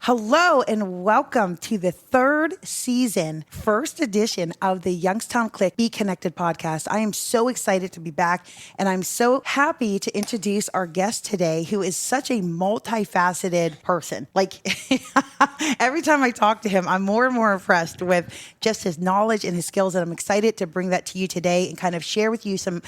Hello and welcome to the third season, first edition of the Youngstown Click Be Connected podcast. I am so excited to be back, and I'm so happy to introduce our guest today, who is such a multifaceted person. Like every time I talk to him, I'm more and more impressed with just his knowledge and his skills, and I'm excited to bring that to you today and kind of share with you some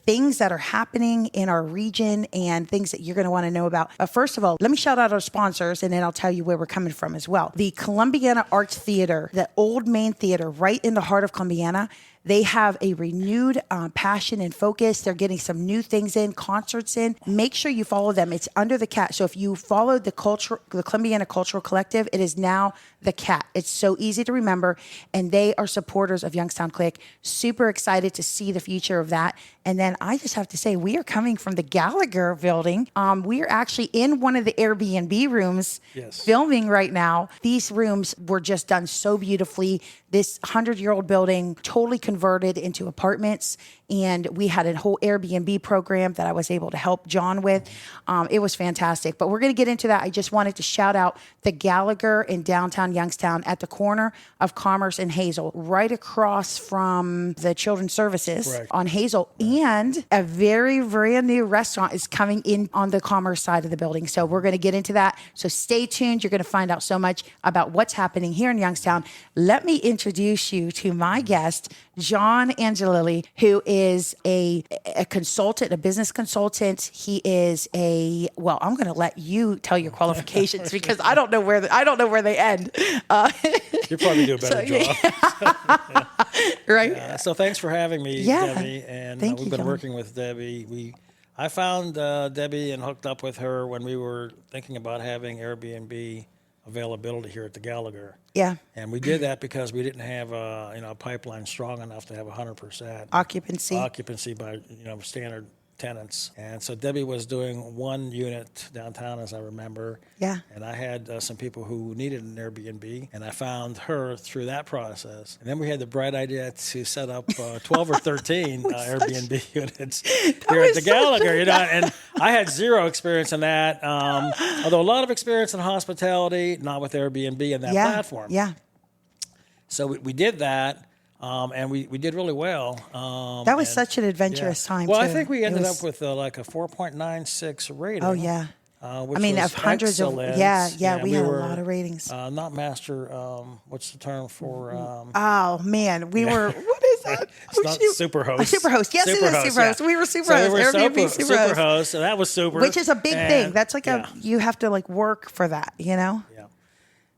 things that are happening in our region and things that you're going to want to know about. First of all, let me shout out our sponsors, and then I'll tell you where we're coming from as well. The Columbiana Arts Theater, the old main theater right in the heart of Columbiana. They have a renewed passion and focus. They're getting some new things in, concerts in. Make sure you follow them. It's under the Cat. So if you follow the Columbiana Cultural Collective, it is now the Cat. It's so easy to remember, and they are supporters of Youngstown Click. Super excited to see the future of that. And then I just have to say, we are coming from the Gallagher building. We are actually in one of the Airbnb rooms filming right now. These rooms were just done so beautifully. This 100-year-old building totally converted into apartments, and we had a whole Airbnb program that I was able to help John with. It was fantastic, but we're going to get into that. I just wanted to shout out the Gallagher in downtown Youngstown at the corner of Commerce and Hazel, right across from the Children's Services on Hazel. And a very brand new restaurant is coming in on the Commerce side of the building. So we're going to get into that. So stay tuned. You're going to find out so much about what's happening here in Youngstown. Let me introduce you to my guest, John Angelilli, who is a consultant, a business consultant. He is I'm going to let you tell your qualifications because I don't know where they end. You probably do a better job. Right? Yeah, so thanks for having me, Debbie. And we've been working with Debbie. I found Debbie and hooked up with her when we were thinking about having Airbnb availability here at the Gallagher. Yeah. And we did that because we didn't have a pipeline strong enough to have 100% occupancy by standard tenants. And so Debbie was doing one unit downtown, as I remember. Yeah. And I had some people who needed an Airbnb, and I found her through that process. And then we had the bright idea to set up 12 or 13 Airbnb units here at the Gallagher. And I had zero experience in that, although a lot of experience in hospitality, not with Airbnb and that platform. Yeah. So we did that. And we did really well. That was such an adventurous time, Well, too. I think we ended up with like a 4.96 rating. Oh, yeah. Which was of hundreds excellent. we had a lot of ratings. Not master, what's the term for? Oh, man. We were, what is that? It's not Superhost. Superhost. Yes, it is Superhost. Yeah. We were Superhost. So we were Airbnb Superhost. So that was super. Which is a big thing. That's like you have to work for that, Yeah.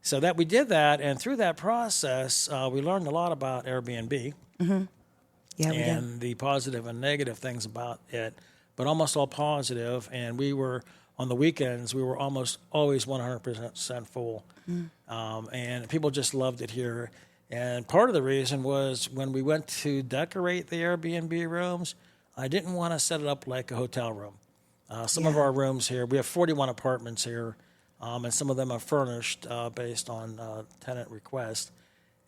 So that we did that, and through that process, we learned a lot about Airbnb. Mm-hmm. Yeah, we and did. The positive and negative things about it, but almost all positive. And we were, on the weekends, we were almost always 100% full. And people just loved it here. And part of the reason was when we went to decorate the Airbnb rooms, I didn't want to set it up like a hotel room. Some of our rooms here, we have 41 apartments here. And some of them are furnished based on tenant request.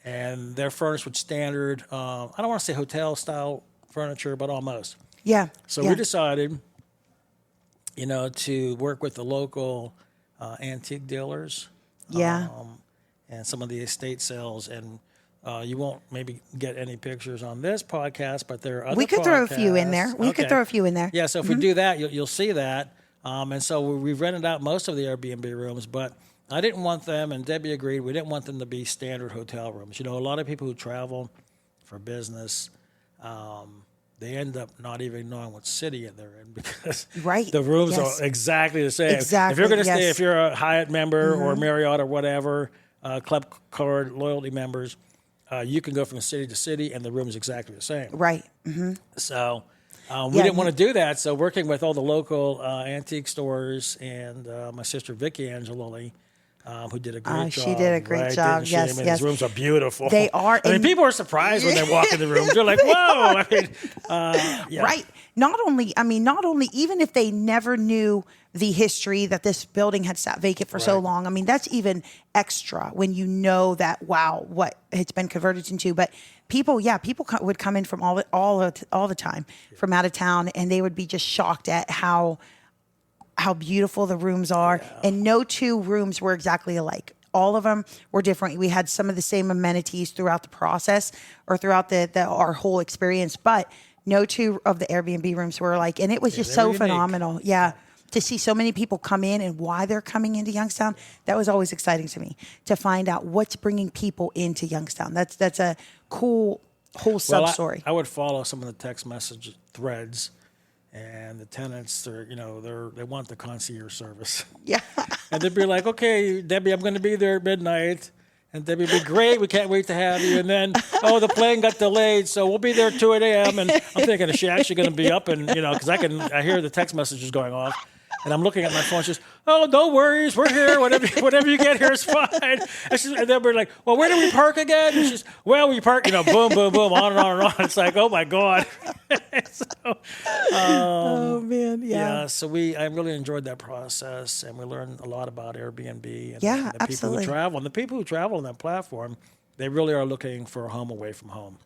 And they're furnished with standard, I don't want to say hotel-style furniture, but almost. Yeah. So we decided, to work with the local antique dealers. Yeah. And some of the estate sales. And you won't maybe get any pictures on this podcast, but there are other podcasts. We could throw a few in there. Yeah, so if we do that, you'll see that. And so we've rented out most of the Airbnb rooms, but I didn't want them, and Debbie agreed, we didn't want them to be standard hotel rooms. A lot of people who travel for business, they end up not even knowing what city they're in because the rooms are exactly the same. Exactly. If you're going to stay, if you're a Hyatt member or Marriott or whatever, Club Card loyalty members, you can go from city to city, and the room is exactly the same. Right. Mm-hmm. So... we didn't want to do that, so working with all the local antique stores and my sister Vicky Angelilli, who did a great job. She did a great job. Yes, These rooms are beautiful. They are. People are surprised when they walk in the rooms. They're like, "Whoa!" Right. Not only, even if they never knew the history that this building had sat vacant for so long. That's even extra when you know that, wow, what it's been converted into. But people would come in from all the time from out of town, and they would be just shocked at how beautiful the rooms are. And no two rooms were exactly alike. all of them were different. We had some of the same amenities throughout the process or throughout our whole experience, but no two of the Airbnb rooms were like, and it was just so phenomenal. Yeah. To see so many people come in and why they're coming into Youngstown, that was always exciting to me to find out what's bringing people into Youngstown. That's a cool whole sub story. I would follow some of the text message threads, and the tenants, they want the concierge service. Yeah. And they'd be like, okay, Debbie, I'm going to be there at midnight. And Debbie would be great. We can't wait to have you. And then, the plane got delayed, so we'll be there at 2 a.m. And I'm thinking, is she actually going to be up? And, because I hear the text messages going off. And I'm looking at my phone. She says, "Oh, no worries, we're here. Whatever you get here is fine." And then we're like, "Well, where do we park again?" And she's, "Well, we park, boom, boom, boom, on and on and on." It's like, oh my god. Oh man, yeah. So I really enjoyed that process, and we learned a lot about Airbnb and, yeah, the people absolutely. who travel. And the people who travel on that platform, they really are looking for a home away from home.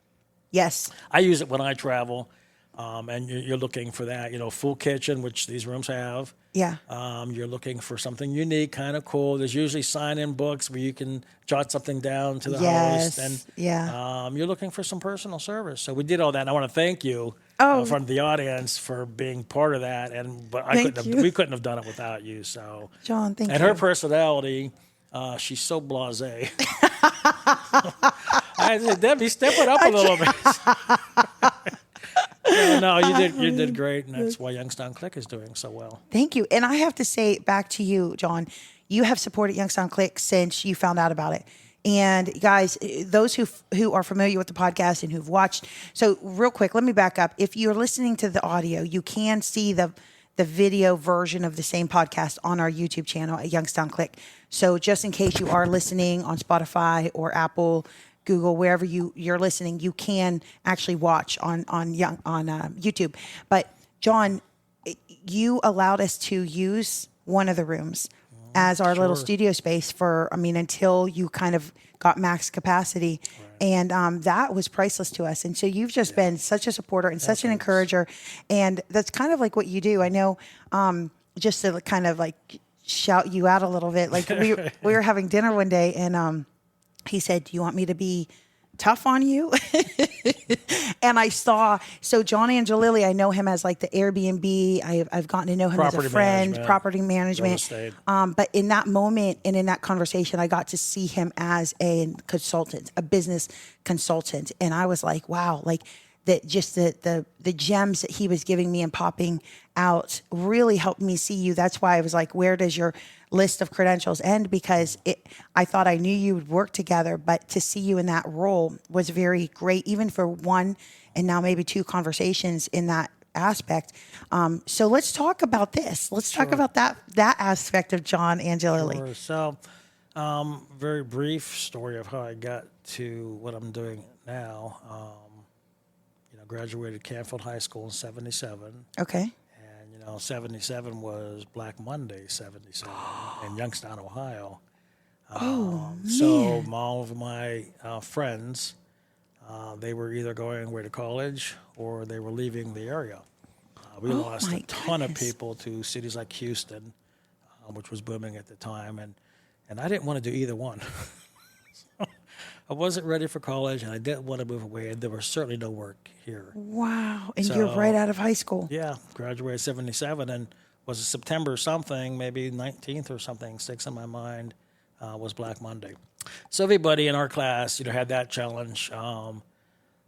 Yes, I use it when I travel. And you're looking for that, full kitchen, which these rooms have. Yeah. You're looking for something unique, kind of cool. There's usually sign-in books where you can jot something down to the host. And you're looking for some personal service. So we did all that. And I want to thank you in front of the audience for being part of that. But we couldn't have done it without you. So John, thank you. And her personality, she's so blasé. I said, Debbie, step it up a little bit. No, you did great, and that's why Youngstown Click is doing so well. Thank you. And I have to say back to you, John, you have supported Youngstown Click since you found out about it. And guys, those who are familiar with the podcast and who've watched, so real quick, let me back up. If you're listening to the audio, you can see the video version of the same podcast on our YouTube channel at Youngstown Click. So just in case you are listening on Spotify or Apple, Google, wherever you're listening, you can actually watch on YouTube. But John, you allowed us to use one of the rooms as our little studio space until you kind of got max capacity. Right. And that was priceless to us. And so you've just been such a supporter and such an encourager. And that's kind of like what you do. I know, just to kind of like shout you out a little bit, like we were having dinner one day and, he said, "Do you want me to be tough on you?" And I saw, so John Angelilli, I know him as like the Airbnb. I've gotten to know him as a friend, property management. But in that moment and in that conversation, I got to see him as a consultant, a business consultant. And I was like, wow, like that just the gems that he was giving me and popping out really helped me see you. That's why I was like, where does your list of credentials end? Because I thought I knew you would work together, but to see you in that role was very great, even for one and now maybe two conversations in that aspect. So let's talk about this. Let's talk about that aspect of John Angelilli. Sure. So, very brief story of how I got to what I'm doing now. Graduated Canfield High School in 77. Okay. 77 was Black Monday, 77 in Youngstown, Ohio. So all of my friends, they were either going away to college or they were leaving the area. We lost a ton of people to cities like Houston, which was booming at the time, and I didn't want to do either one. I wasn't ready for college, and I didn't want to move away, and there was certainly no work here. Wow. And you're right out of high school. Yeah, graduated 77, and was it September something, maybe 19th or something, sticks in my mind, was Black Monday. So everybody in our class, had that challenge.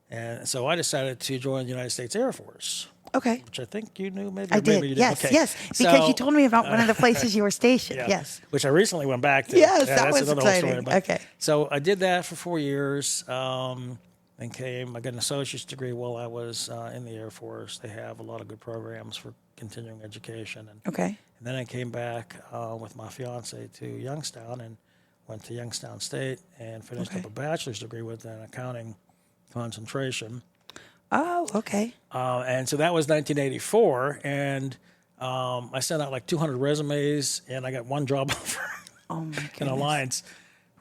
And so I decided to join the United States Air Force. Okay. Which I think you knew, maybe. I did. Maybe you did. Yes, okay. yes. Because you told me about one of the places you were stationed. Yeah, yes. Which I recently went back to. Yes, yeah, that that's was another exciting. Whole story. Okay. So I did that for 4 years. I got an associate's degree while I was in the Air Force. They have a lot of good programs for continuing education. And then I came back with my fiance to Youngstown and went to Youngstown State and finished up a bachelor's degree with an accounting concentration. Oh, okay. And so that was 1984, and I sent out like 200 resumes, and I got one job offer in Alliance.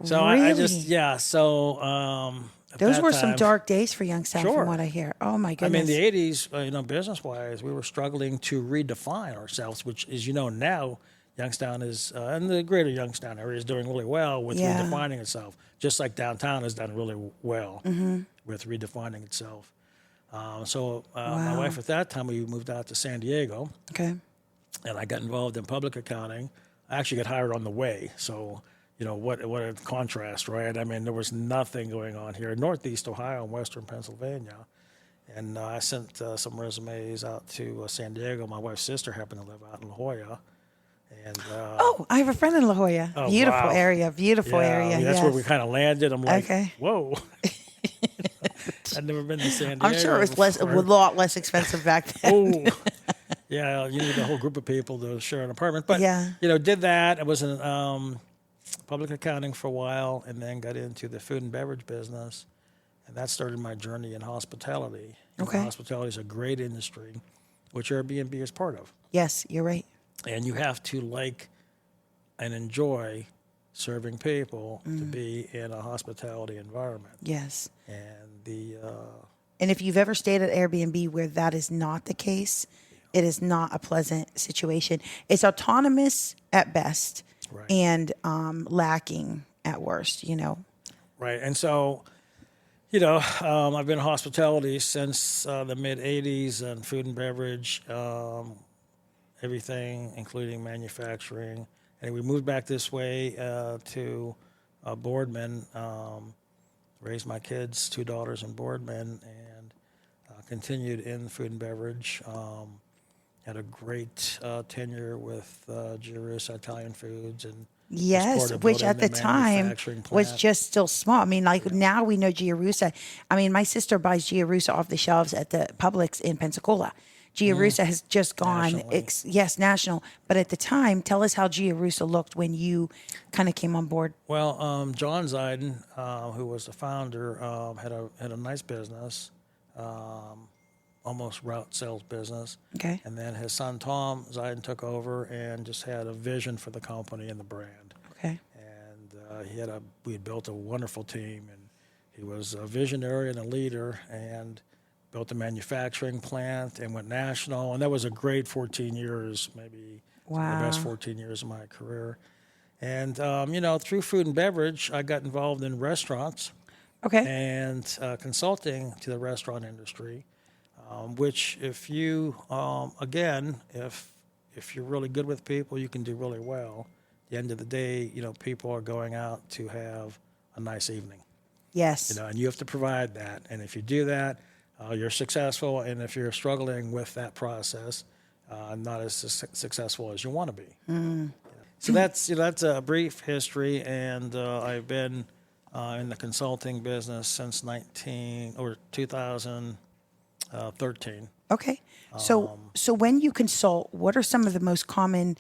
So really? I just, so those were some dark days for Youngstown, from what I hear. Oh my goodness! I mean, the 80s, business-wise, we were struggling to redefine ourselves, which, as you know, now Youngstown is, and the greater Youngstown area is doing really well with Yeah. redefining itself, just like downtown has done really well with redefining itself. My wife at that time, we moved out to San Diego, Okay. and I got involved in public accounting. I actually got hired on the way, so what a contrast, right? I mean, there was nothing going on here in Northeast Ohio and Western Pennsylvania, and I sent some resumes out to San Diego. My wife's sister happened to live out in La Jolla, and Oh, I have a friend in La Jolla. Oh, beautiful wow. area. Beautiful area. That's where we kind of landed. I'm like, Okay. whoa. I'd never been to San Diego. I'm sure it was a before. lot less expensive back then. Oh, yeah, you need a whole group of people to share an apartment. But, Yeah. Did that. I was in public accounting for a while and then got into the food and beverage business. And that started my journey in hospitality. Okay. Hospitality is a great industry, which Airbnb is part of. Yes, you're right. And you have to like and enjoy serving people to be in a hospitality environment. Yes. And And if you've ever stayed at Airbnb where that is not the case, it is not a pleasant situation. It's autonomous at best Right. and lacking at worst, Right. And so, I've been in hospitality since the mid 80s and food and beverage, everything, including manufacturing. And we moved back this way to Boardman, raised my kids, 2 daughters in Boardman, and continued in food and beverage. Had a great tenure with Giarusa Italian Foods and Yes, was part of which building at the time manufacturing was plant. just still small. I mean, like now we know Giarusa. I mean, my sister buys Giarusa off the shelves at the Publix in Pensacola. Giarusa has just gone, Nationally. yes, national. But at the time, tell us how Giarusa looked when you kind of came on board. Well, John Zeiden, who was the founder, had a nice business, almost route sales business. Okay. And then his son Tom Zeiden took over and just had a vision for the company and the brand. Okay. And we had built a wonderful team, and he was a visionary and a leader, and built a manufacturing plant and went national. And that was a great 14 years, maybe Wow. the best 14 years of my career. And, through food and beverage, I got involved in restaurants Okay. and consulting to the restaurant industry, which if you, again, if you're really good with people, you can do really well. At the end of the day, people are going out to have a nice evening, Yes. and you have to provide that. And if you do that, you're successful. And if you're struggling with that process, not as successful as you want to be. So that's a brief history, and I've been in the consulting business since 2013. Okay. So when you consult, what are some of the most common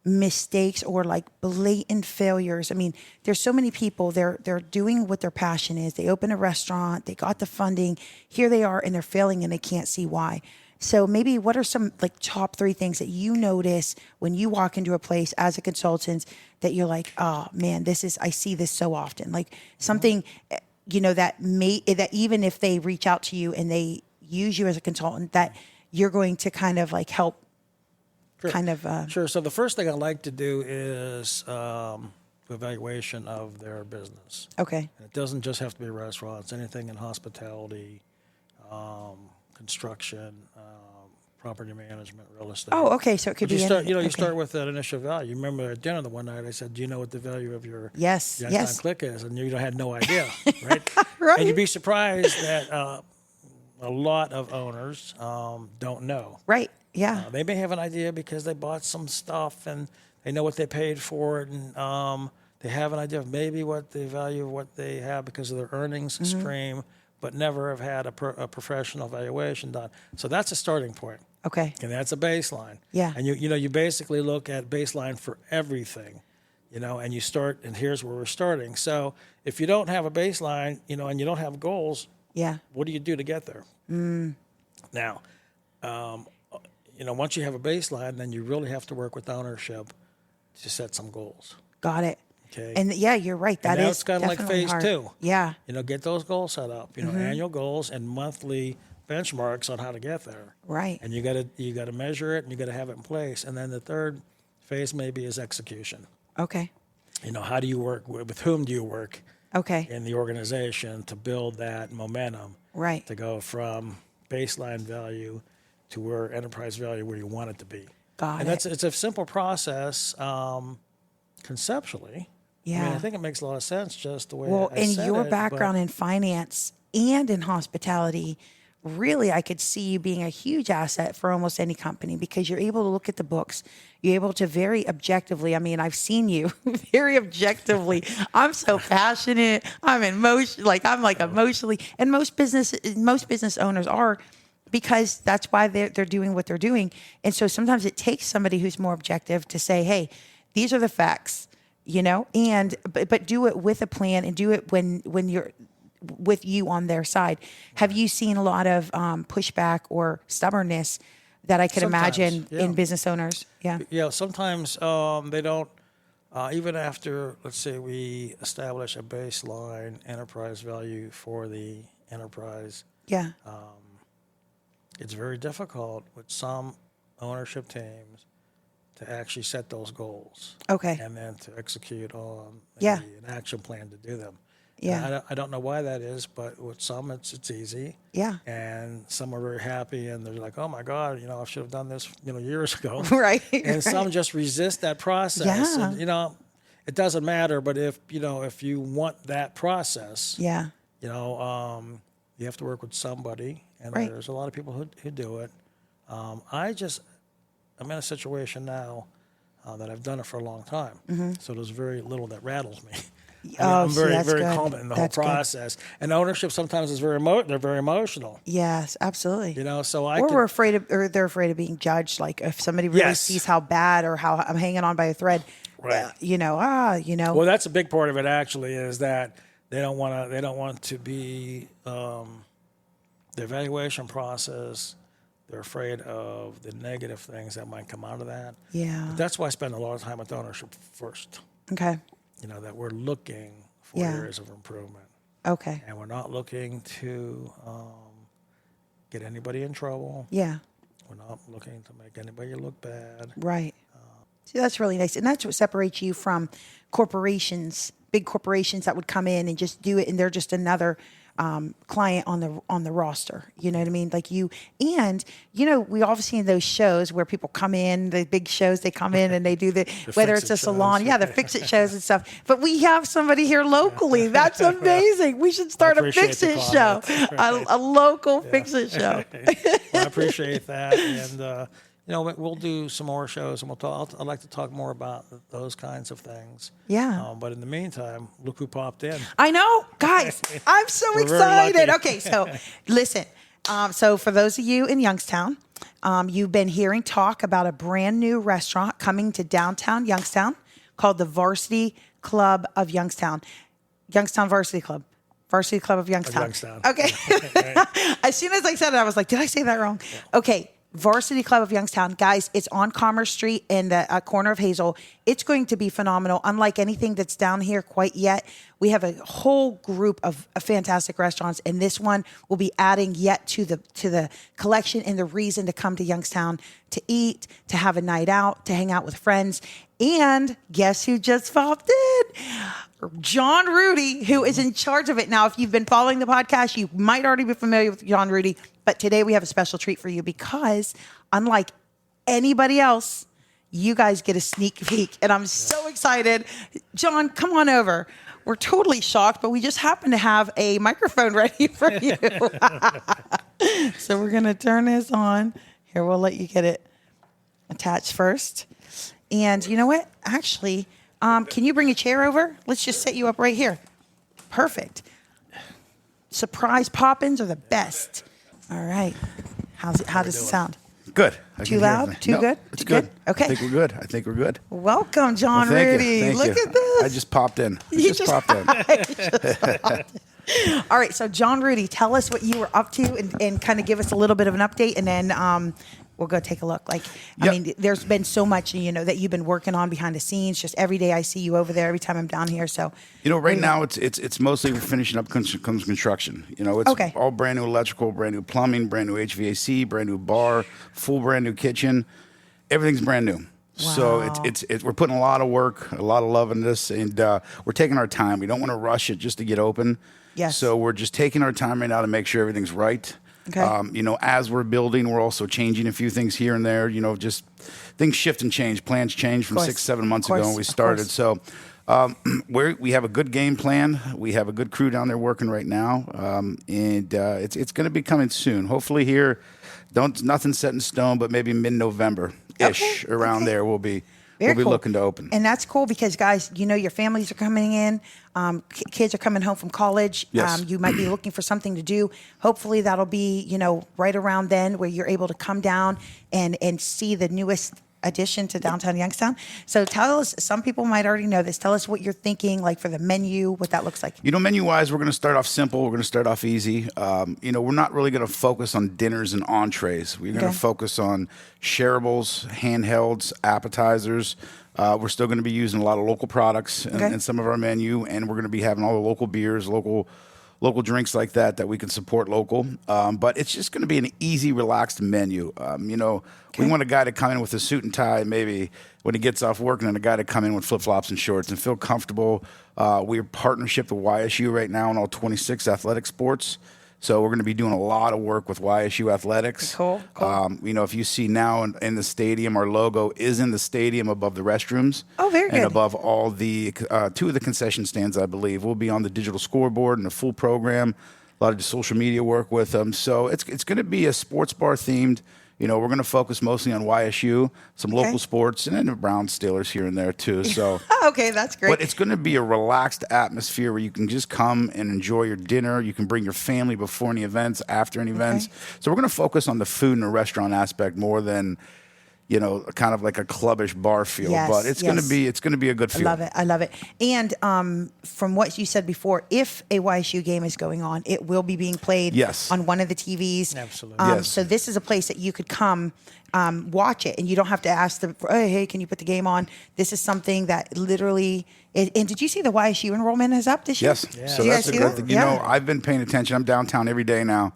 mistakes or like blatant failures? I mean, there's so many people, they're doing what their passion is. They open a restaurant, they got the funding, here they are and they're failing and they can't see why. So maybe what are some like top 3 things that you notice when you walk into a place as a consultant that you're like, oh man, I see this so often. Like something, that even if they reach out to you and they use you as a consultant, that you're going to kind of like help. Sure. Sure. So the first thing I like to do is evaluation of their business. Okay. And it doesn't just have to be restaurants. Anything in hospitality, construction, property management, real estate. Oh, okay. So it could But be you start. anything. You Okay. start with that initial value. You remember at dinner the one night I said, "Do you know what the value of your Yes. Youngstown Yes. Click is?" And you had no idea, right? Right. And you'd be surprised that a lot of owners don't know. Right. Yeah. They may have an idea because they bought some stuff and they know what they paid for it, and they have an idea of maybe what the value of what they have because of their earnings stream, but never have had a professional valuation done. So that's a starting point, Okay. and that's a baseline. Yeah. And you basically look at baseline for everything, and you start, and here's where we're starting. So if you don't have a baseline, and you don't have goals, Yeah. what do you do to get there? Now, once you have a baseline, then you really have to work with ownership to set some goals. Got it. Okay. And yeah, you're right. That now is it's kind of like definitely phase hard. 2. Yeah. Get those goals set up. Annual goals and monthly benchmarks on how to get there. Right. And you got to measure it, and you got to have it in place. And then the third phase maybe is execution. Okay. You know, how do you work with whom do you work Okay. in the organization to build that momentum, Right. to go from baseline value to where enterprise value where you want it to be. Got And it. it's a simple process conceptually. I mean, Yeah. I think it makes a lot of sense just the way Well, I in said your it, background in finance and in hospitality, really, I could see you being a huge asset for almost any company because you're able to look at the books. You're able to very objectively. I mean, I've seen you very objectively. I'm so passionate. I'm emotionally, and most business owners are, because that's why they're doing what they're doing. And so sometimes it takes somebody who's more objective to say, hey, these are the facts, you know, and but do it with a plan and do it when you're with you on their side. Have you seen a lot of pushback or stubbornness that I could Sometimes, imagine yeah. in business owners? Yeah. Yeah, sometimes they don't, even after, let's say, we establish a baseline enterprise value for the enterprise, Yeah. it's very difficult with some ownership teams to actually set those goals. Okay. And then to execute on Yeah. an action plan to do them. Yeah. And I don't know why that is, but with some it's easy. Yeah. And some are very happy and they're like, oh my God, you know, I should have done this, you know, years ago. Right. And some just resist that process. Yeah. And, you know, it doesn't matter, but if you want that process, Yeah. you know, you have to work with somebody, and Right. there's a lot of people who do it. I'm in a situation now that I've done it for a long time, so there's very little that rattles me. I'm see, very, that's very good. confident in the That's whole good. process. And ownership sometimes is they're very emotional. Yes, absolutely. You know, so We're afraid of, or they're afraid of being judged. Like if somebody really Yes. sees how bad or how I'm hanging on by a thread, Right. you know. Well, that's a big part of it. Actually, is that they don't want to be the evaluation process. They're afraid of the negative things that might come out of that. Yeah. But that's why I spend a lot of time with ownership first. Okay. You know, that we're looking for Yeah. areas of improvement. Okay. And we're not looking to get anybody in trouble. Yeah. We're not looking to make anybody look bad. Right. See, that's really nice. And that's what separates you from corporations, big corporations that would come in and just do it. And they're just another client on the roster. You know what I mean? Like you, and you know, we all seen those shows where people come in, the big shows, they come in and they do whether it's a salon, the fix-it shows and stuff. But we have somebody here locally. That's amazing. We should start a appreciate the fix-it show, comment. a local fix-it show. I appreciate that. And, you know, we'll do some more shows, and we'll talk. I'd like to talk more about those kinds of things. Yeah. But in the meantime, look who popped in. I know, guys. I'm so We're very excited. lucky. Okay, so listen. So for those of you in Youngstown, you've been hearing talk about a brand new restaurant coming to downtown Youngstown called the Varsity Club of Youngstown. Youngstown Varsity Club. Varsity Club of Youngstown. Youngstown. Okay. As soon as I said it, I was like, did I say that wrong? Okay. Varsity Club of Youngstown. Guys, it's on Commerce Street in the corner of Hazel. It's going to be phenomenal. Unlike anything that's down here quite yet, we have a whole group of fantastic restaurants, and this one will be adding yet to the collection and the reason to come to Youngstown to eat, to have a night out, to hang out with friends. And guess who just popped in? John Rudy, who is in charge of it. Now, if you've been following the podcast, you might already be familiar with John Rudy, but today we have a special treat for you because unlike anybody else, you guys get a sneak peek, and I'm so excited. John, come on over. We're totally shocked, but we just happen to have a microphone ready for you. So we're going to turn this on. Here, we'll let you get it attached first. And you know what? Actually, can you bring a chair over? Let's just set you up right here. Perfect. Surprise pop-ins are the best. All right. How does it sound? Good. Too loud? Too good? It's Too good? good. Okay. I think we're good. Welcome, John Well, thank Rudy. you. Look Thank you. at this. I just popped in. You just popped in. All right. So, John Rudy, tell us what you were up to and kind of give us a little bit of an update, and then we'll go take a look. Like, I Yep. mean, there's been so much, you know, that you've been working on behind the scenes. Just every day I see you over there, every time I'm down here. So, You know, right now it's mostly finishing up construction. You know, it's Okay. all brand new electrical, brand new plumbing, brand new HVAC, brand new bar, full brand new kitchen. Everything's brand new. So Wow. we're putting a lot of work, a lot of love in this, and we're taking our time. We don't want to rush it just to get open. Yes. So we're just taking our time right now to make sure everything's right. Okay. You know, as we're building, we're also changing a few things here and there. You know, just things shift and change. Plans change from 6-7 months ago when we started. So we have a good game plan. We have a good crew down there working right now, and it's going to be coming soon. Hopefully here, nothing set in stone, but maybe mid-November-ish around there we'll be looking to open. And that's cool because, guys, you know, your families are coming in. Kids are coming home from college. Yes. You might be looking for something to do. Hopefully that'll be, you know, right around then where you're able to come down and see the newest addition to downtown Youngstown. So tell us, some people might already know this. Tell us what you're thinking, like for the menu, what that looks like. You know, menu-wise, we're going to start off simple. We're going to start off easy. You know, we're not really going to focus on dinners and entrees. We're going to focus on shareables, handhelds, appetizers. We're still going to be using a lot of local products in some of our menu, and we're going to be having all the local beers, local drinks like that we can support local. But it's just going to be an easy, relaxed menu. You know, we want a guy to come in with a suit and tie, maybe when he gets off work, and then a guy to come in with flip-flops and shorts and feel comfortable. We're partnership with YSU right now in all 26 athletic sports. So we're going to be doing a lot of work with YSU athletics. Cool. You know, if you see now in the stadium, our logo is in the stadium above the restrooms. Oh, very good. And above all the 2 of the concession stands, I believe. We'll be on the digital scoreboard and the full program. A lot of social media work with them. So it's going to be a sports bar themed. You know, we're going to focus mostly on YSU, some local sports, and then the Browns, Steelers here and there too. So okay, that's great. But it's going to be a relaxed atmosphere where you can just come and enjoy your dinner. You can bring your family before any events, after any events. So we're going to focus on the food and the restaurant aspect more than, you know, kind of like a clubbish bar feel. Yes, but it's going to be a good feel. I love it. And from what you said before, if a YSU game is going on, it will be being played on one of the TVs. Absolutely. So this is a place that you could come watch it, and you don't have to ask them, hey, can you put the game on? This is something that literally. And did you see the YSU enrollment is up this year? Yes. Yeah. So Did you that's guys a see good that? thing. You know, I've been paying attention. I'm downtown every day now.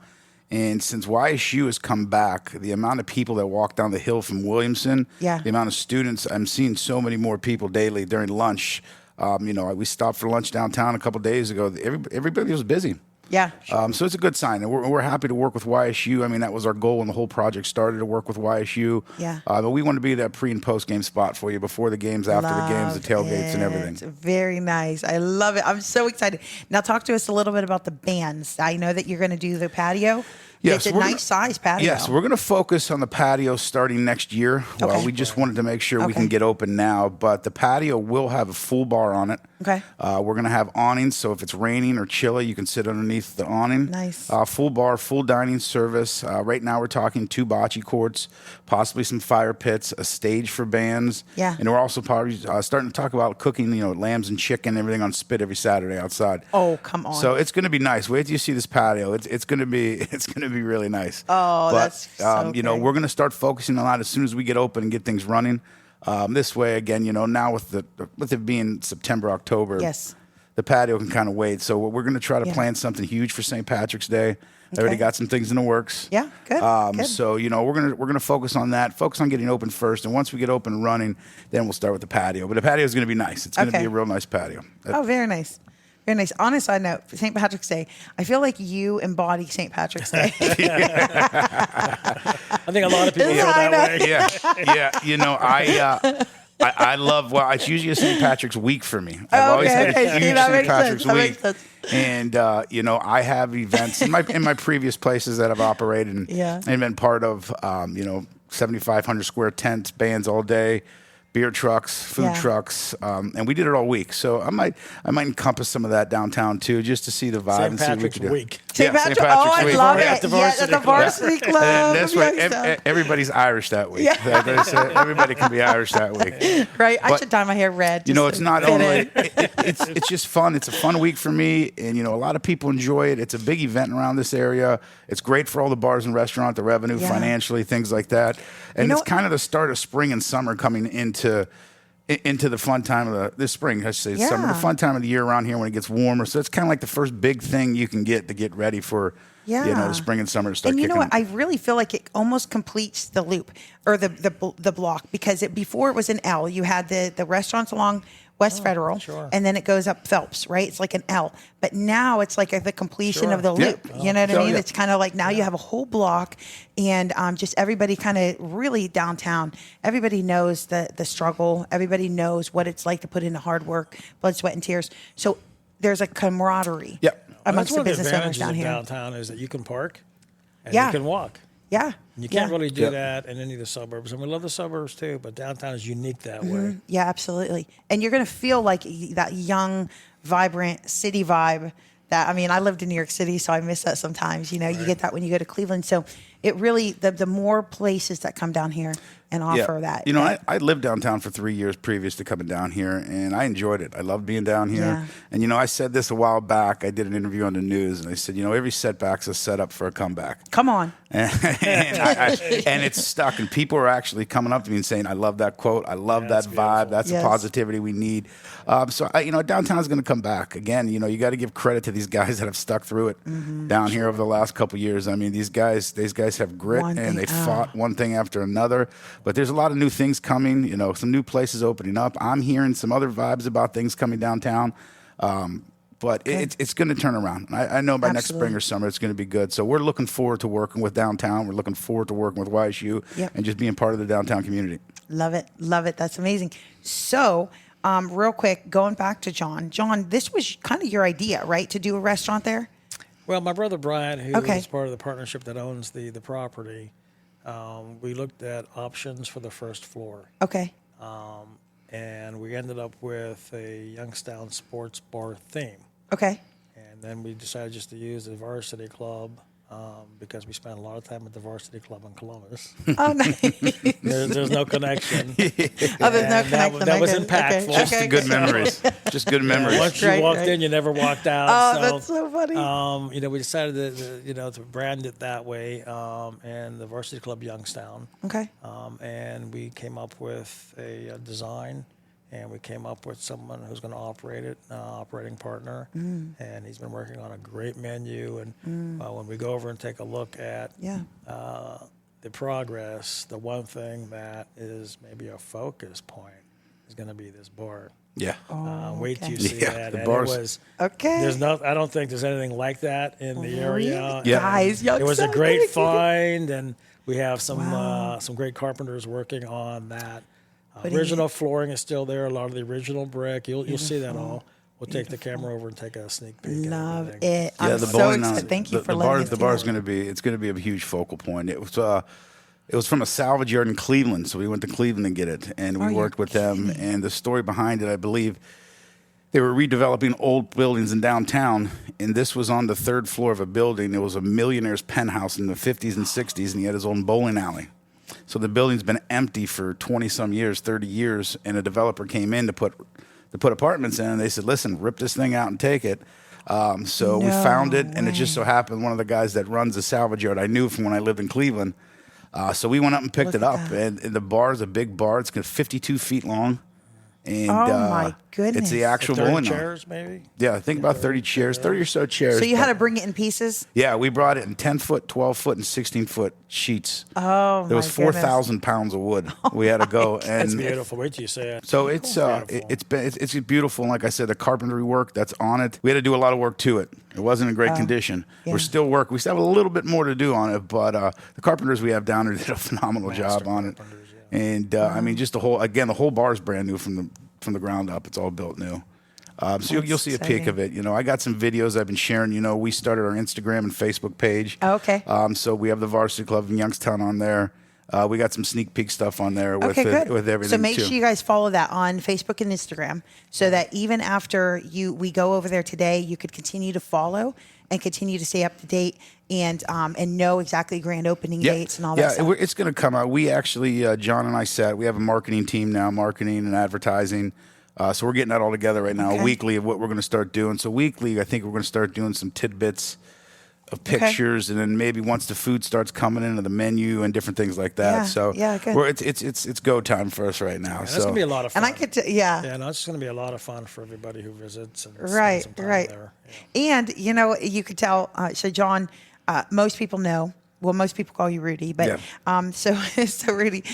And since YSU has come back, the amount of people that walk down the hill from Williamson, the amount of students, I'm seeing so many more people daily during lunch. You know, we stopped for lunch downtown a couple of days ago. Everybody was busy. Yeah. So it's a good sign. And we're happy to work with YSU. I mean, that was our goal when the whole project started, to work with YSU. Yeah. But we want to be that pre and post game spot for you, before the games, after the games, the tailgates, and everything. It's very nice. I love it. I'm so excited. Now talk to us a little bit about the bands. I know that you're going to do the patio. Yes, it's a nice size patio. Yes, we're going to focus on the patio starting next year. Well, we just wanted to make sure we can get open now, but the patio will have a full bar on it. Okay. We're going to have awnings, so if it's raining or chilly, you can sit underneath the awning. Nice. Full bar, full dining service. Right now we're talking 2 bocce courts, possibly some fire pits, a stage for bands. Yeah. And we're also probably starting to talk about cooking, you know, lambs and chicken, everything on spit every Saturday outside. Oh, come on. So it's going to be nice. Wait till you see this patio. It's going to be really nice. Oh, but, that's so you know, great. we're going to start focusing on that as soon as we get open and get things running. This way, again, you know, now with it being September, October, the patio can kind of wait. So we're going to try to plan something huge for St. Patrick's Day. I already got some things in the works. Yeah, good. So you know, we're gonna focus on that. Focus on getting open first, and once we get open and running, then we'll start with the patio. But the patio is going to be nice. It's going to be a real nice patio. Oh, very nice. Very nice. On a side note, for St. Patrick's Day, I feel like you embody St. Patrick's Day. I think a lot of people feel that way. Yeah. You know, I love. Well, it's usually a St. Patrick's week for me. I've always had a huge St. Patrick's week, and you know, I have events in my previous places that I've operated and been part of. You know, 7,500 square tents, bands all day. Beer trucks, food trucks, and we did it all week. So I might encompass some of that downtown too, just to see the vibe and see what we can do. Week. St. Patrick's Week. Oh, I love it. At the Varsity Club. And that's what everybody's Irish that week. Everybody can be Irish that week. Right. I should dye my hair red. You know, it's not only it's just fun. It's a fun week for me, and you know, a lot of people enjoy it. It's a big event around this area. It's great for all the bars and restaurants, the revenue financially, things like that. And it's kind of the start of spring and summer coming into the fun time of this spring. I should say summer, the fun time of the year around here when it gets warmer. So it's kind of like the first big thing you can get to get ready for Yeah. You know, the spring and summer to start And you know kicking what? in. I really feel like it almost completes the loop or the block because before it was an L. You had the restaurants along West Federal, sure. and then it goes up Phelps, right? It's like an L. But now it's like the completion Sure. of the Yeah. loop. You know what I Oh, mean? yeah. It's kind of like now you have a whole block, and just everybody kind of really downtown. Everybody knows the struggle. Everybody knows what it's like to put in the hard work, blood, sweat, and tears. So there's a camaraderie. Yeah. Amongst the That's one of the business owners advantages down of here. downtown is that you can park and Yeah. you can walk. Yeah. You can't really do Yeah. that in any of the suburbs. And we love the suburbs too, but downtown is unique that way. Yeah, absolutely. And you're going to feel like that young, vibrant city vibe that, I mean, I lived in New York City, so I miss that sometimes. You know, you get that when you go to Cleveland. So it really, the more places that come down here and offer that. You know, I lived downtown for 3 years previous to coming down here, and I enjoyed it. I loved being down here. Yeah. And, you know, I said this a while back. I did an interview on the news, and I said, you know, every setback's a setup for a comeback. Come on. And it's stuck. And people are actually coming up to me and saying, I love that quote. I love that's that vibe. beautiful. That's Yes. the positivity we need. You know, downtown's going to come back. Again, you know, you got to give credit to these guys that have stuck through it down here over the last couple of years. I mean, these guys have grit, One and thing- they fought one thing after another. But there's a lot of new things coming, you know, some new places opening up. I'm hearing some other vibes about things coming downtown. But it's going to turn around. I know by next Absolutely. spring or summer it's going to be good. So we're looking forward to working with downtown. We're looking forward to working with YSU Yep. and just being part of the downtown community. Love it. Love it. That's amazing. So, real quick, going back to John. John, this was kind of your idea, right? To do a restaurant there? Well, my brother Brian, who Okay. is part of the partnership that owns the property, we looked at options for the first floor. Okay. And we ended up with a Youngstown sports bar theme. Okay. And then we decided just to use the Varsity Club because we spent a lot of time at the Varsity Club in Columbus. Oh, nice. There's no connection. Oh, there's no And connection. that was Okay. impactful. Okay. Just Okay. good memories. Just good memories. Once you Right, walked right. in, you never walked out. Oh, that's so funny. You know, we decided to brand it that way, and the Varsity Club Youngstown. Okay. And we came up with a design, and we came up with someone who's going to operate it, operating partner, and he's been working on a great menu. And when we go over and take a look at Yeah. the progress, the one thing that is maybe a focus point is going to be this bar. Yeah. Wait till you okay. see Yeah, that. the And bars- it was, Okay. there's no, I don't think there's anything like that in the area. Really? And Yeah. Guys, it was a Youngstown, great thank you. find, and we have some Wow. some great carpenters working on that. Putting Original flooring is still there. A lot of the original brick. You'll see that all. We'll take the camera over and take a sneak peek. Love at everything. it. Yeah, I'm the so bowling excited. alley- Thank you the, for the letting bar. us The do bar's that. going to be. It's going to be a huge focal point. It was from a salvage yard in Cleveland, so we went to Cleveland to get it, and we Oh, you're worked with them. And the story behind it, I believe, they were redeveloping old buildings in downtown, and this was on the third floor of a building. It was a millionaire's penthouse in the 50s and 60s, and he had his own bowling alley. So the building's been empty for 20-some years, 30 years, and a developer came in to put apartments in, and they said, listen, rip this thing out and take it. So we No found it, and it way. just so happened one of the guys that runs the salvage yard I knew from when I lived in Cleveland. So we went up and picked Look it at up, that. and the bar is a big bar. It's 52 feet long. And, Oh, my It's goodness. the actual 30 bowling alley. chairs, maybe. Yeah, I think about 30 chairs, 30 or so chairs. So you had but- to bring it in pieces? Yeah, we brought it in 10-foot, 12-foot, and 16-foot sheets. Oh, There was my goodness. 4,000 pounds of wood. We had to go, That's and beautiful. Wait till you see it. so it's Beautiful. it's beautiful. And like I said, the carpentry work that's on it. We had to do a lot of work to it. It wasn't in great condition. yeah. We're still working. We still have a little bit more to do on it, but the carpenters we have down there did a phenomenal job on it. carpenters, And I mean, just the whole bar is brand new from the ground up. It's all built new. So you'll see a peek exciting. of it. You know, I got some videos I've been sharing. You know, we started our Instagram and Facebook page. Oh, okay. So we have the Varsity Club of Youngstown on there. We got some sneak peek stuff on there with Okay, good. with everything So make too. sure you guys follow that on Facebook and Instagram so that even after we go over there today, you could continue to follow and continue to stay up to date and know exactly grand opening dates and all that stuff. It's going to come out. We actually, John and I sat. We have a marketing team now, marketing and advertising. So we're getting that all together right now, Okay. weekly of what we're going to start doing. So weekly, I think we're going to start doing some tidbits of pictures, and then maybe once the food starts coming into the menu and different things like that. Yeah, So yeah, good. it's go time for us right now. That's so gonna be a lot of fun. And I could, Yeah, no, it's going to be a lot of fun for everybody who visits and spends Right, some time right. there. Yeah. And, you could tell, so John, most people know. Well, most people call you Rudy, but so Rudy,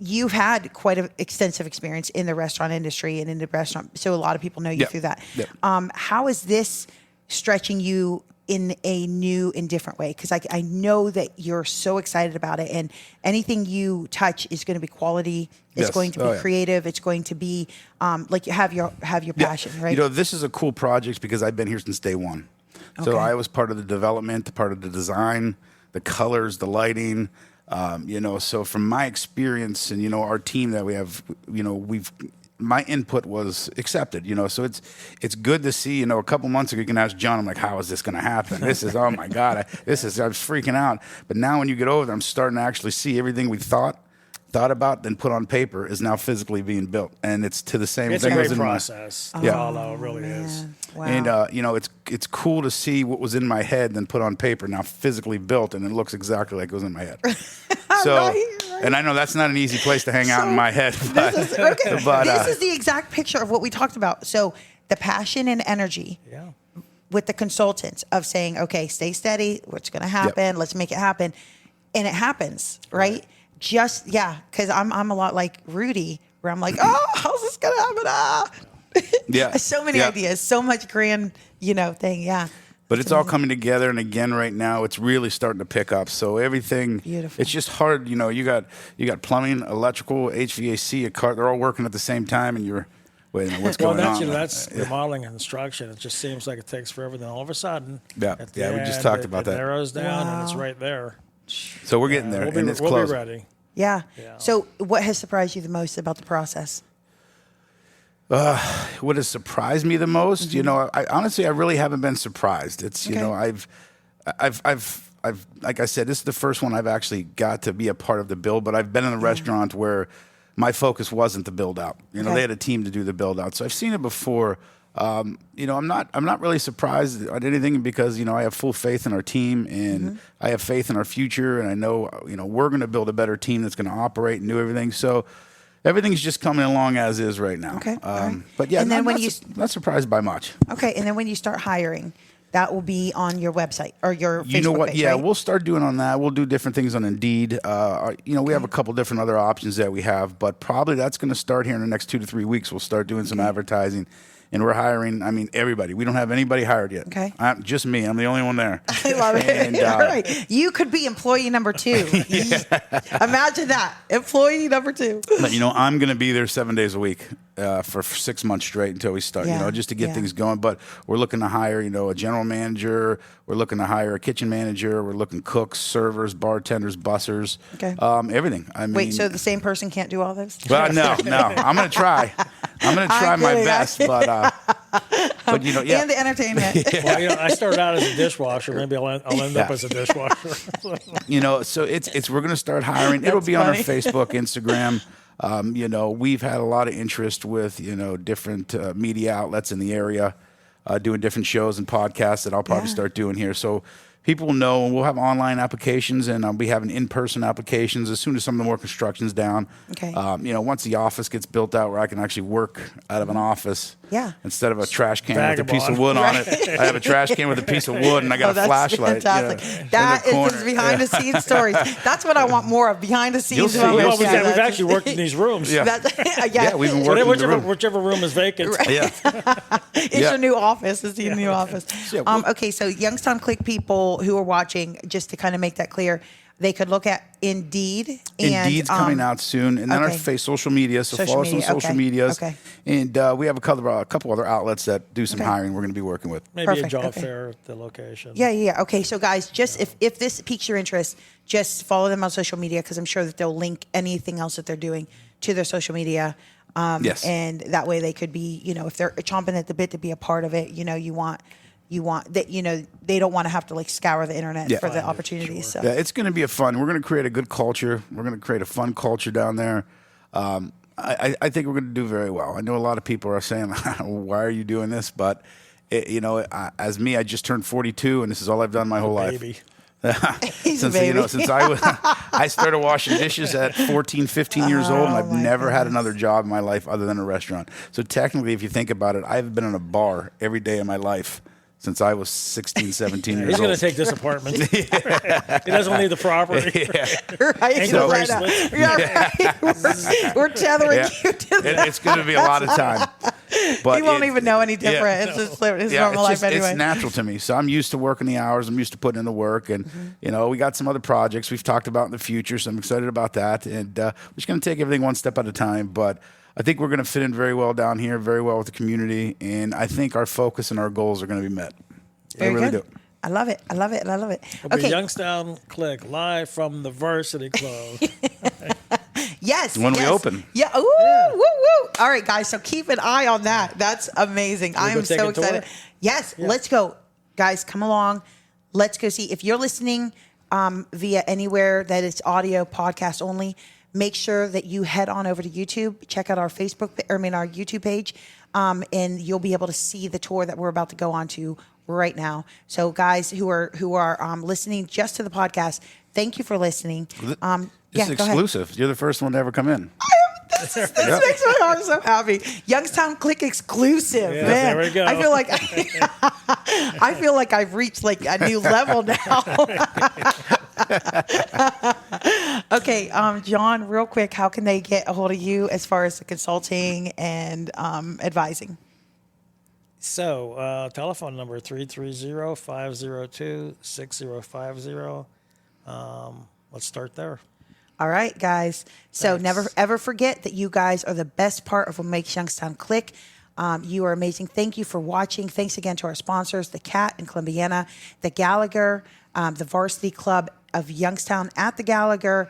you've had quite an extensive experience in the restaurant industry and in the restaurant, so a lot of people know you through that. How is this stretching you in a new and different way? Because I know that you're so excited about it, and anything you touch is going to be quality. It's going to be creative. It's going to be like you have your passion, right? You know, this is a cool project because I've been here since day one. So I was part of the development, part of the design, the colors, the lighting. You know, so from my experience and, you know, our team that we have, you know, my input was accepted, you know, so it's good to see, you know, a couple months ago, you can ask John, I'm like, how is this going to happen? This is, oh my God, I was freaking out. But now when you get over there, I'm starting to actually see everything we thought about, then put on paper is now physically being built. And it's to the same it's thing. It's a great process to follow, it really is. Wow. And, you know, it's cool to see what was in my head then put on paper, now physically built, and it looks exactly like it was in my head. So, right. And I know that's not an easy place to hang out in my head. But, this is the exact picture of what we talked about. So the passion and energy with the consultants of saying, okay, stay steady. What's going to happen? Let's make it happen. And it happens, right? Just, because I'm a lot like Rudy, where I'm like, oh, how's this going to happen? So many ideas, so much grand, you know, thing. But it's all coming together, and again, right now, it's really starting to pick up. So everything, it's just hard. You know, you got plumbing, electrical, HVAC, a car. They're all working at the same time, and you're waiting. What's going on? You know, that's remodeling and construction. It just seems like it takes forever. Then all of a sudden, we just talked about that. It narrows down, and it's right there. So we're getting there, and it's close. We'll be ready. Yeah. So what has surprised you the most about the process? What has surprised me the most, you know, I honestly really haven't been surprised. It's, you know, I've, like I said, this is the first one I've actually got to be a part of the build, but I've been in a restaurant where my focus wasn't the build out. You know, they had a team to do the build out. So I've seen it before. You know, I'm not really surprised at anything because, you know, I have full faith in our team and I have faith in our future. And I know, you know, we're going to build a better team that's going to operate and do everything. So everything's just coming along as is right now. Okay. But yeah, and then not surprised by much. Okay. And then when you start hiring, that will be on your website or your Facebook You know what? page, Yeah, right? we'll start doing on that. We'll do different things on Indeed. You know, we have a couple different other options that we have, but probably that's going to start here in the next 2 to 3 weeks. We'll start doing some advertising. And we're hiring, I mean, everybody. We don't have anybody hired yet. Okay. Just me. I'm the only one there. I love it. And, all right. You could be employee number 2. Imagine that. Employee number 2. But, you know, I'm going to be there 7 days a week for 6 months straight until we start, you know, just to get things going. But we're looking to hire, you know, a general manager. We're looking to hire a kitchen manager. We're looking cooks, servers, bartenders, bussers, everything. I mean, wait, so the same person can't do all those? Well, no. I'm going to try. I'm going to try my best, but you know, and the entertainment. Well, you know, I started out as a dishwasher. Maybe I'll end up as a dishwasher. You know, so we're going to start hiring. It'll be on our Facebook, Instagram. You know, we've had a lot of interest with, you know, different media outlets in the area, doing different shows and podcasts that I'll probably start doing here. So people will know, and we'll have online applications, and I'll be having in-person applications as soon as some of the more construction's down. Okay. You know, once the office gets built out where I can actually work out of an office. Yeah. Instead of a trash can with a piece of wood on it, I have a trash can with a piece of wood, and I got a flashlight. Fantastic. You know, that is behind the scenes stories. That's what I want more of, behind the scenes. We've actually worked in these rooms. Yeah, we've been working in the room. Whichever room is vacant. Right. It's your new office. It's your new office. Okay, so Youngstown Click people who are watching, just to kind of make that clear, they could look at Indeed. Indeed's coming out soon. And then our social media. So follow us on social medias. Okay. And we have a couple other outlets that do some hiring we're going to be working with. Maybe a job fair at the location. Yeah. Okay, so guys, just if this piques your interest, just follow them on social media, because I'm sure that they'll link anything else that they're doing to their social media. And that way they could be, you know, if they're chomping at the bit to be a part of it, you know, you want that, you know, they don't want to have to like scour the internet for the opportunities. So yeah, it's going to be we're going to create a good culture. We're going to create a fun culture down there. I think we're going to do very well. I know a lot of people are saying, why are you doing this? But, you know, as me, I just turned 42, and this is all I've done my whole life. Since I started washing dishes at 14, 15 years old, and I've never had another job in my life other than a restaurant. So technically, if you think about it, I've been in a bar every day of my life since I was 16, 17 years He's old. going to take this apartment. He doesn't need the property. Right. Ankle Right. bracelets. Yeah, right. We're tethering you to that. It's going to be a lot of time. But He won't even know any different. Yeah, It's just his normal life anyway. It's natural to me. So I'm used to working the hours. I'm used to putting in the work. And, we got some other projects we've talked about in the future. So I'm excited about that. And we're just going to take everything one step at a time. But I think we're going to fit in very well down here, very well with the community. And I think our focus and our goals are going to be met. Very I really good. do. I love it. I love it. I love it. It'll be Okay. Youngstown Click live from the Varsity Club. Yes. When we yes. open. Yeah. Ooh, woo, woo. All right, guys. So keep an eye on that. That's amazing. I go am take so a tour? excited. Yes. Let's go. Guys, come along. Let's go see. If you're listening via anywhere that it's audio, podcast only, make sure that you head on over to YouTube. Check out our our YouTube page, and you'll be able to see the tour that we're about to go on to right now. So, guys who are listening just to the podcast, thank you for listening. This Yeah, is go ahead. exclusive. You're the first one to ever come in. This makes my heart so happy. Youngstown Click exclusive, Yeah, man. there we go. I feel like I've reached like a new level now. Okay, John, real quick, how can they get a hold of you as far as the consulting and advising? So, telephone number 330-502-6050. Let's start there. All right, guys. So Thanks. never ever forget that you guys are the best part of what makes Youngstown click. You are amazing. Thank you for watching. Thanks again to our sponsors, the Cat in Columbiana, the Gallagher, the Varsity Club of Youngstown at the Gallagher.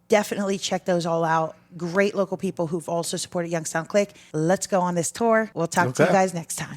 Definitely check those all out. Great local people who've also supported Youngstown Click. Let's go on this tour. We'll talk to you Okay. guys next time.